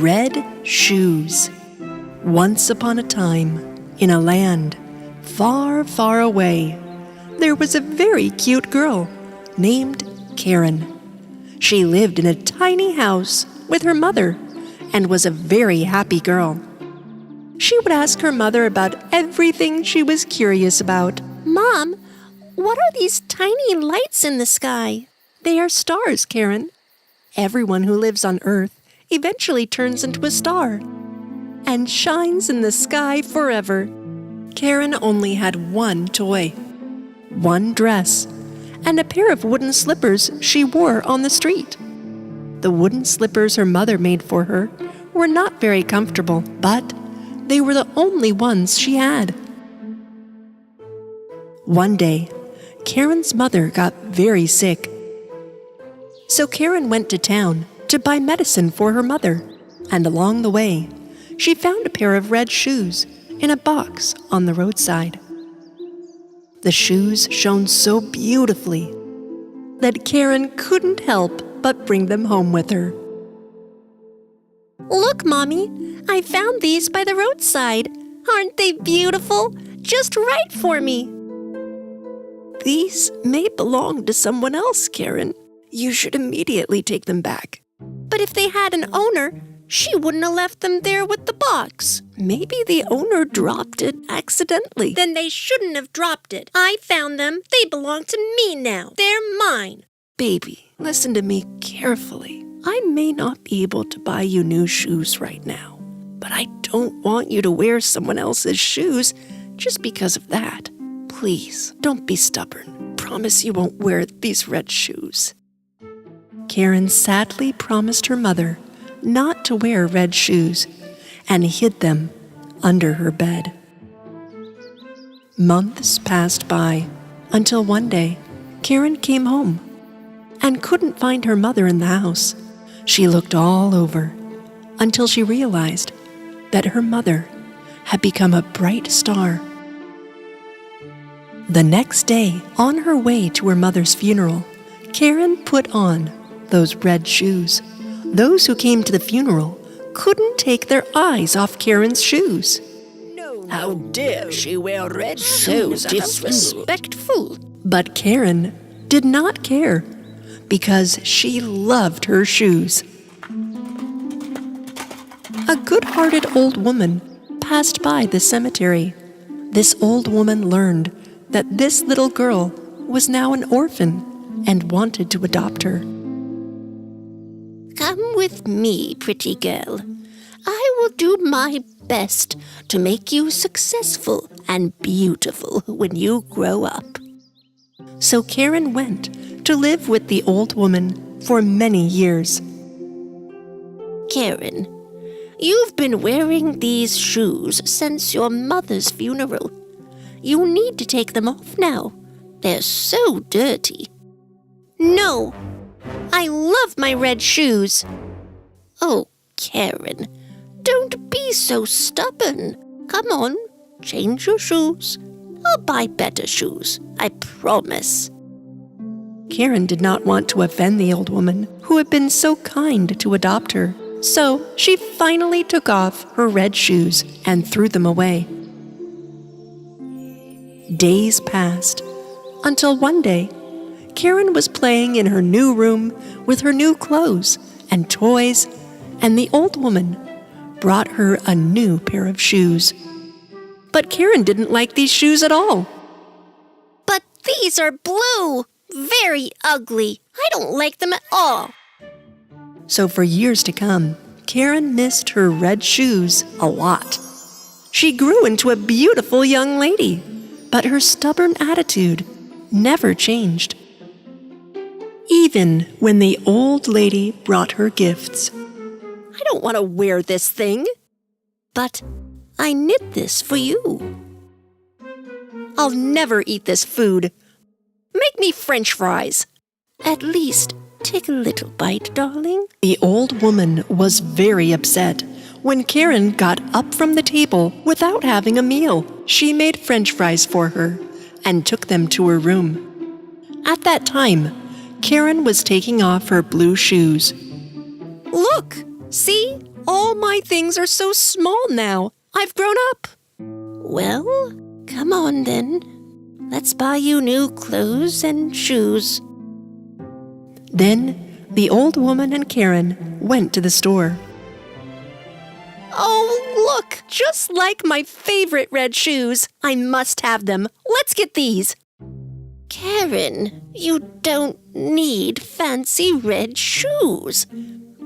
Red shoes. Once upon a time, in a land far, far away, there was a very cute girl named Karen. She lived in a tiny house with her mother and was a very happy girl. She would ask her mother about everything she was curious about. Mom, what are these tiny lights in the sky? They are stars, Karen. Everyone who lives on Earth eventually turns into a star and shines in the sky forever. Karen only had one toy, one dress, and a pair of wooden slippers she wore on the street. The wooden slippers her mother made for her were not very comfortable, but they were the only ones she had. One day, Karen's mother got very sick. So Karen went to town to buy medicine for her mother, and along the way, she found a pair of red shoes in a box on the roadside. The shoes shone so beautifully that Karen couldn't help but bring them home with her. Look, Mommy, I found these by the roadside. Aren't they beautiful? Just right for me. These may belong to someone else, Karen. You should immediately take them back. But if they had an owner, she wouldn't have left them there with the box. Maybe the owner dropped it accidentally. Then they shouldn't have dropped it. I found them. They belong to me now. They're mine. Baby, listen to me carefully. I may not be able to buy you new shoes right now, but I don't want you to wear someone else's shoes just because of that. Please, don't be stubborn. Promise you won't wear these red shoes. Karen sadly promised her mother not to wear red shoes and hid them under her bed. Months passed by until one day Karen came home and couldn't find her mother in the house. She looked all over until she realized that her mother had become a bright star. The next day, on her way to her mother's funeral, Karen put on those red shoes. Those who came to the funeral couldn't take their eyes off Karen's shoes. How dare she wear red So shoes at a funeral? disrespectful. But Karen did not care because she loved her shoes. A good-hearted old woman passed by the cemetery. This old woman learned that this little girl was now an orphan and wanted to adopt her. Come with me, pretty girl. I will do my best to make you successful and beautiful when you grow up. So Karen went to live with the old woman for many years. Karen, you've been wearing these shoes since your mother's funeral. You need to take them off now. They're so dirty. No, I love my red shoes. Oh, Karen, don't be so stubborn. Come on, change your shoes. I'll buy better shoes, I promise. Karen did not want to offend the old woman who had been so kind to adopt her. So she finally took off her red shoes and threw them away. Days passed until one day, Karen was playing in her new room with her new clothes and toys, and the old woman brought her a new pair of shoes. But Karen didn't like these shoes at all. But these are blue. Very ugly. I don't like them at all. So for years to come, Karen missed her red shoes a lot. She grew into a beautiful young lady, but her stubborn attitude never changed. Even when the old lady brought her gifts. I don't want to wear this thing. But I knit this for you. I'll never eat this food. Make me French fries. At least take a little bite, darling. The old woman was very upset when Karen got up from the table without having a meal. She made French fries for her and took them to her room. At that time, Karen was taking off her blue shoes. Look, see? All my things are so small now. I've grown up. Well, come on then. Let's buy you new clothes and shoes. Then the old woman and Karen went to the store. Oh, look! Just like my favorite red shoes. I must have them. Let's get these. Karen, you don't need fancy red shoes.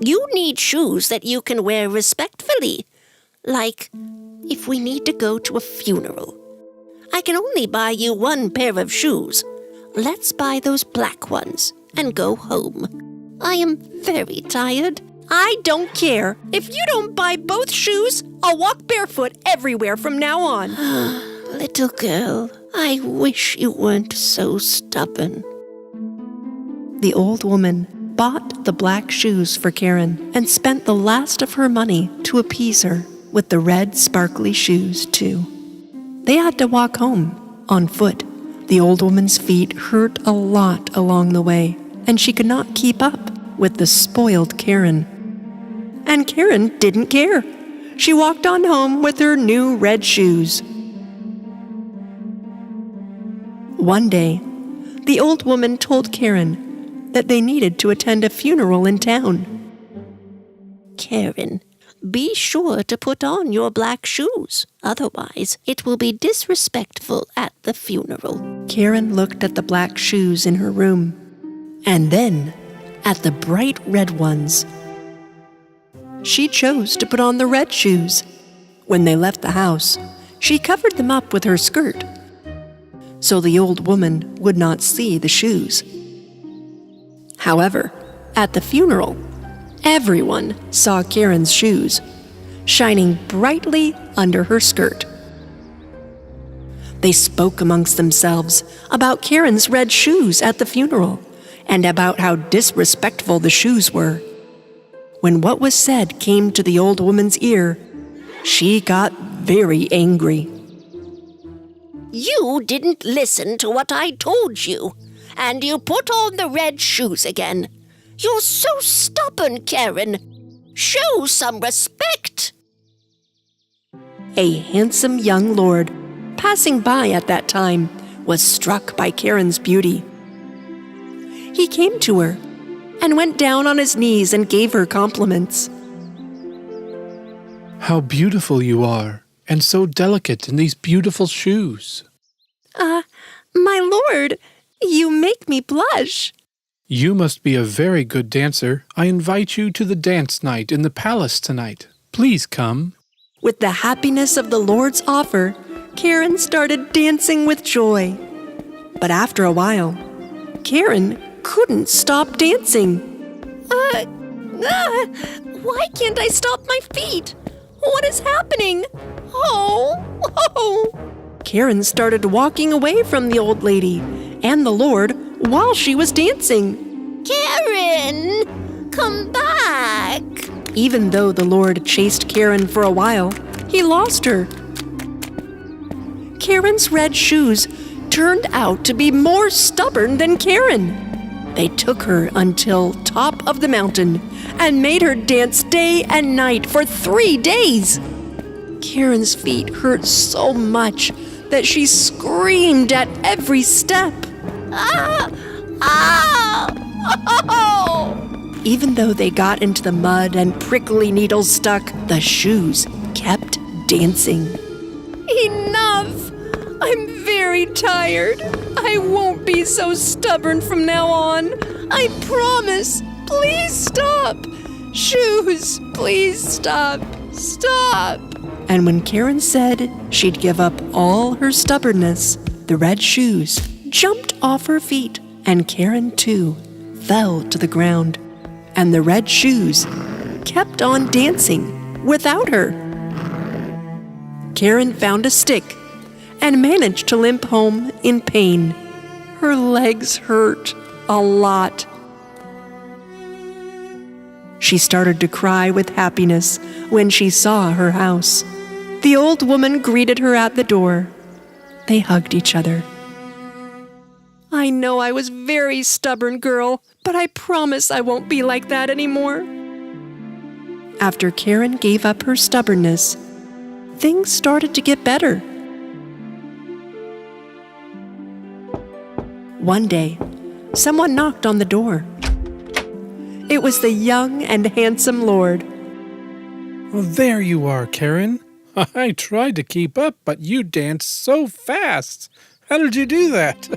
You need shoes that you can wear respectfully. Like, if we need to go to a funeral. I can only buy you one pair of shoes. Let's buy those black ones and go home. I am very tired. I don't care. If you don't buy both shoes, I'll walk barefoot everywhere from now on. Little girl, I wish you weren't so stubborn. The old woman bought the black shoes for Karen and spent the last of her money to appease her with the red sparkly shoes, too. They had to walk home on foot. The old woman's feet hurt a lot along the way, and she could not keep up with the spoiled Karen. And Karen didn't care. She walked on home with her new red shoes. One day, the old woman told Karen that they needed to attend a funeral in town. Karen, be sure to put on your black shoes. Otherwise, it will be disrespectful at the funeral. Karen looked at the black shoes in her room, and then at the bright red ones. She chose to put on the red shoes. When they left the house, she covered them up with her skirt, so the old woman would not see the shoes. However, at the funeral, everyone saw Karen's shoes, shining brightly under her skirt. They spoke amongst themselves about Karen's red shoes at the funeral, and about how disrespectful the shoes were. When what was said came to the old woman's ear, she got very angry. You didn't listen to what I told you, and you put on the red shoes again. You're so stubborn, Karen. Show some respect. A handsome young lord passing by at that time was struck by Karen's beauty. He came to her and went down on his knees and gave her compliments. How beautiful you are, and so delicate in these beautiful shoes. My lord, you make me blush. You must be a very good dancer. I invite you to the dance night in the palace tonight. Please come. With the happiness of the Lord's offer, Karen started dancing with joy. But after a while, Karen couldn't stop dancing. Why can't I stop my feet? What is happening? Oh! Karen started walking away from the old lady and the Lord while she was dancing. Karen, come back. Even though the Lord chased Karen for a while, he lost her. Karen's red shoes turned out to be more stubborn than Karen. They took her until top of the mountain and made her dance day and night for 3 days. Karen's feet hurt so much that she screamed at every step. Oh! Even though they got into the mud and prickly needles stuck, the shoes kept dancing. Enough! I'm very tired. I won't be so stubborn from now on. I promise. Please stop. Shoes, please stop. Stop. And when Karen said she'd give up all her stubbornness, the red shoes jumped off her feet, and Karen, too, fell to the ground. And the red shoes kept on dancing without her. Karen found a stick and managed to limp home in pain. Her legs hurt a lot. She started to cry with happiness when she saw her house. The old woman greeted her at the door. They hugged each other. I know I was very stubborn, girl, but I promise I won't be like that anymore. After Karen gave up her stubbornness, things started to get better. One day, someone knocked on the door. It was the young and handsome Lord. Well, there you are, Karen. I tried to keep up, but you danced so fast. How did you do that?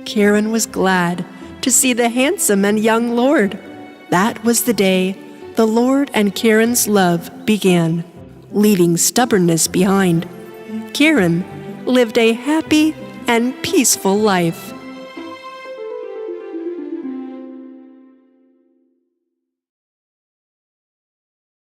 Karen was glad to see the handsome and young Lord. That was the day the Lord and Karen's love began, leaving stubbornness behind. Karen lived a happy and peaceful life.